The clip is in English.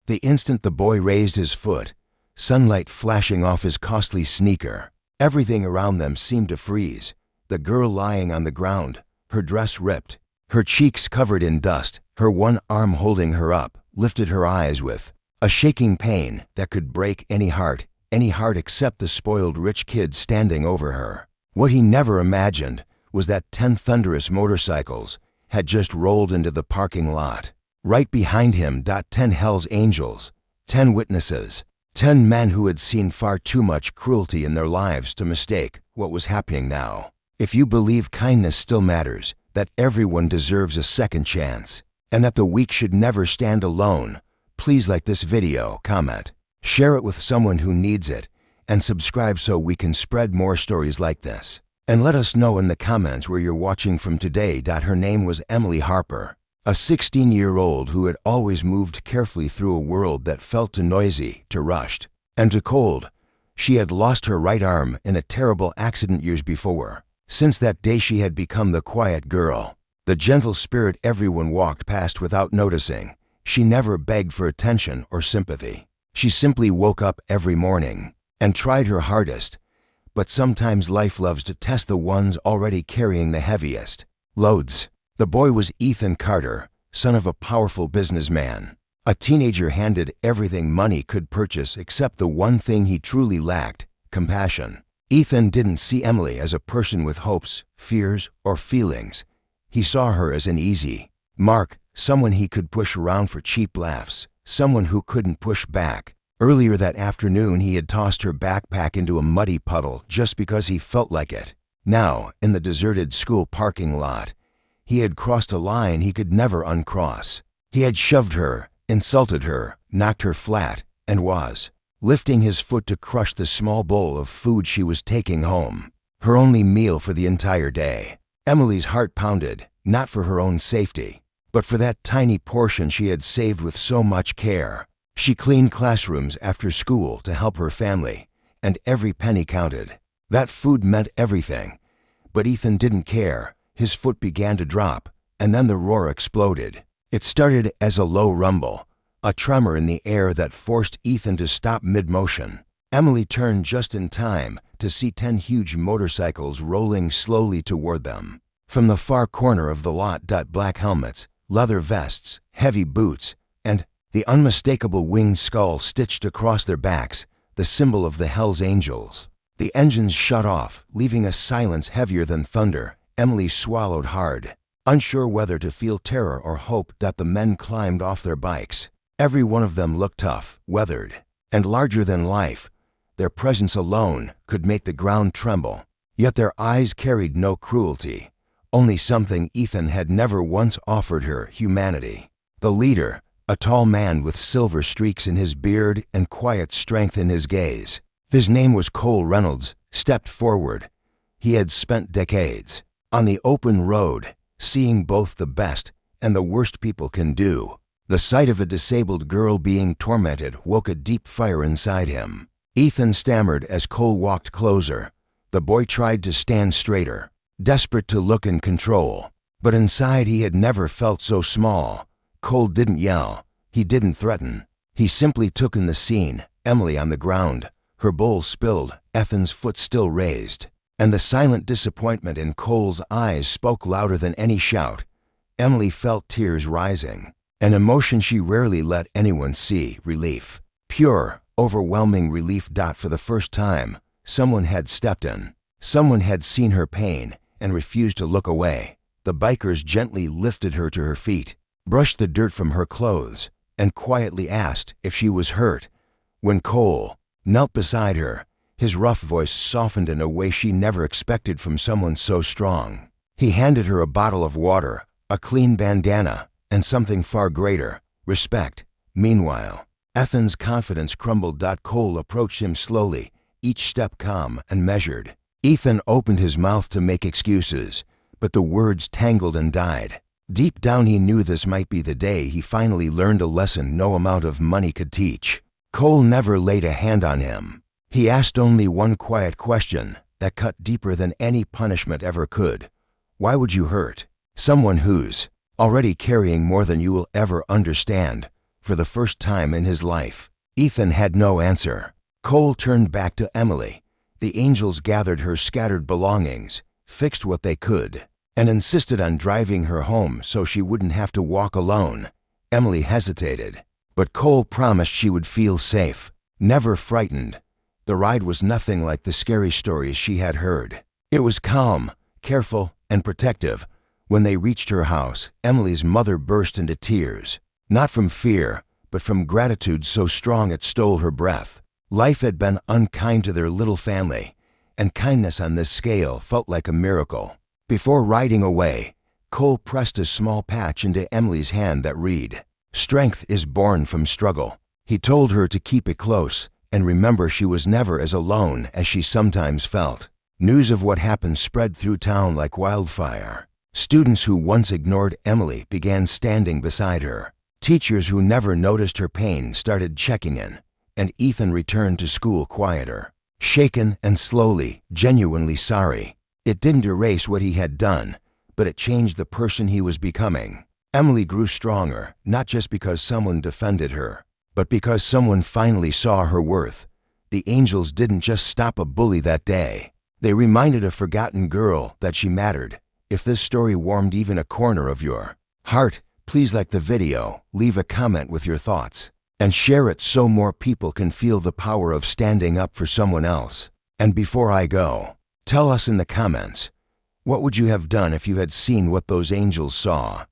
The instant the boy raised his foot, sunlight flashing off his costly sneaker, everything around them seemed to freeze. The girl lying on the ground, her dress ripped, her cheeks covered in dust, her one arm holding her up, lifted her eyes with a shaking pain that could break any heart except the spoiled rich kid standing over her. What he never imagined was that 10 thunderous motorcycles had just rolled into the parking lot. Right behind him, 10 Hell's Angels, 10 witnesses, 10 men who had seen far too much cruelty in their lives to mistake what was happening now. If you believe kindness still matters, that everyone deserves a second chance, and that the weak should never stand alone, please like this video, comment, share it with someone who needs it, and subscribe so we can spread more stories like this. And let us know in the comments where you're watching from today. Her name was Emily Harper, a 16-year-old who had always moved carefully through a world that felt too noisy, too rushed, and too cold. She had lost her right arm in a terrible accident years before. Since that day she had become the quiet girl, the gentle spirit everyone walked past without noticing. She never begged for attention or sympathy. She simply woke up every morning and tried her hardest. But sometimes life loves to test the ones already carrying the heaviest loads. The boy was Ethan Carter, son of a powerful businessman. A teenager handed everything money could purchase except the one thing he truly lacked: compassion. Ethan didn't see Emily as a person with hopes, fears, or feelings. He saw her as an easy mark, someone he could push around for cheap laughs, someone who couldn't push back. Earlier that afternoon he had tossed her backpack into a muddy puddle just because he felt like it. Now, in the deserted school parking lot, he had crossed a line he could never uncross. He had shoved her, insulted her, knocked her flat, and was lifting his foot to crush the small bowl of food she was taking home, her only meal for the entire day. Emily's heart pounded, not for her own safety, but for that tiny portion she had saved with so much care. She cleaned classrooms after school to help her family, and every penny counted. That food meant everything. But Ethan didn't care. His foot began to drop, and then the roar exploded. It started as a low rumble, a tremor in the air that forced Ethan to stop mid-motion. Emily turned just in time to see 10 huge motorcycles rolling slowly toward them. From the far corner of the lot, black helmets, leather vests, heavy boots, and the unmistakable winged skull stitched across their backs, the symbol of the Hell's Angels. The engines shut off, leaving a silence heavier than thunder. Emily swallowed hard, unsure whether to feel terror or hope. The men climbed off their bikes. Every one of them looked tough, weathered, and larger than life. Their presence alone could make the ground tremble. Yet their eyes carried no cruelty, only something Ethan had never once offered her: humanity. The leader, a tall man with silver streaks in his beard and quiet strength in his gaze, his name was Cole Reynolds, stepped forward. He had spent decades on the open road, seeing both the best and the worst people can do. The sight of a disabled girl being tormented woke a deep fire inside him. Ethan stammered as Cole walked closer. The boy tried to stand straighter, desperate to look in control. But inside he had never felt so small. Cole didn't yell. He didn't threaten. He simply took in the scene: Emily on the ground, her bowl spilled, Ethan's foot still raised. And the silent disappointment in Cole's eyes spoke louder than any shout. Emily felt tears rising, an emotion she rarely let anyone see: relief. Pure, overwhelming relief. For the first time, someone had stepped in. Someone had seen her pain and refused to look away. The bikers gently lifted her to her feet, brushed the dirt from her clothes, and quietly asked if she was hurt. When Cole knelt beside her, his rough voice softened in a way she never expected from someone so strong. He handed her a bottle of water, a clean bandana, and something far greater: respect. Meanwhile, Ethan's confidence crumbled. Cole approached him slowly, each step calm and measured. Ethan opened his mouth to make excuses, but the words tangled and died. Deep down he knew this might be the day he finally learned a lesson no amount of money could teach. Cole never laid a hand on him. He asked only one quiet question that cut deeper than any punishment ever could: why would you hurt someone who's already carrying more than you will ever understand? for the first time in his life. Ethan had no answer. Cole turned back to Emily. The angels gathered her scattered belongings, fixed what they could, and insisted on driving her home so she wouldn't have to walk alone. Emily hesitated, but Cole promised she would feel safe, never frightened. The ride was nothing like the scary stories she had heard. It was calm, careful, and protective. When they reached her house, Emily's mother burst into tears, not from fear, but from gratitude so strong it stole her breath. Life had been unkind to their little family, and kindness on this scale felt like a miracle. Before riding away, Cole pressed a small patch into Emily's hand that read, "Strength is born from struggle." He told her to keep it close and remember she was never as alone as she sometimes felt. News of what happened spread through town like wildfire. Students who once ignored Emily began standing beside her. Teachers who never noticed her pain started checking in, and Ethan returned to school quieter, shaken and slowly, genuinely sorry. It didn't erase what he had done, but it changed the person he was becoming. Emily grew stronger, not just because someone defended her, but because someone finally saw her worth. The angels didn't just stop a bully that day. They reminded a forgotten girl that she mattered. If this story warmed even a corner of your heart, please like the video, leave a comment with your thoughts, and share it so more people can feel the power of standing up for someone else. And before I go, tell us in the comments, what would you have done if you had seen what those angels saw?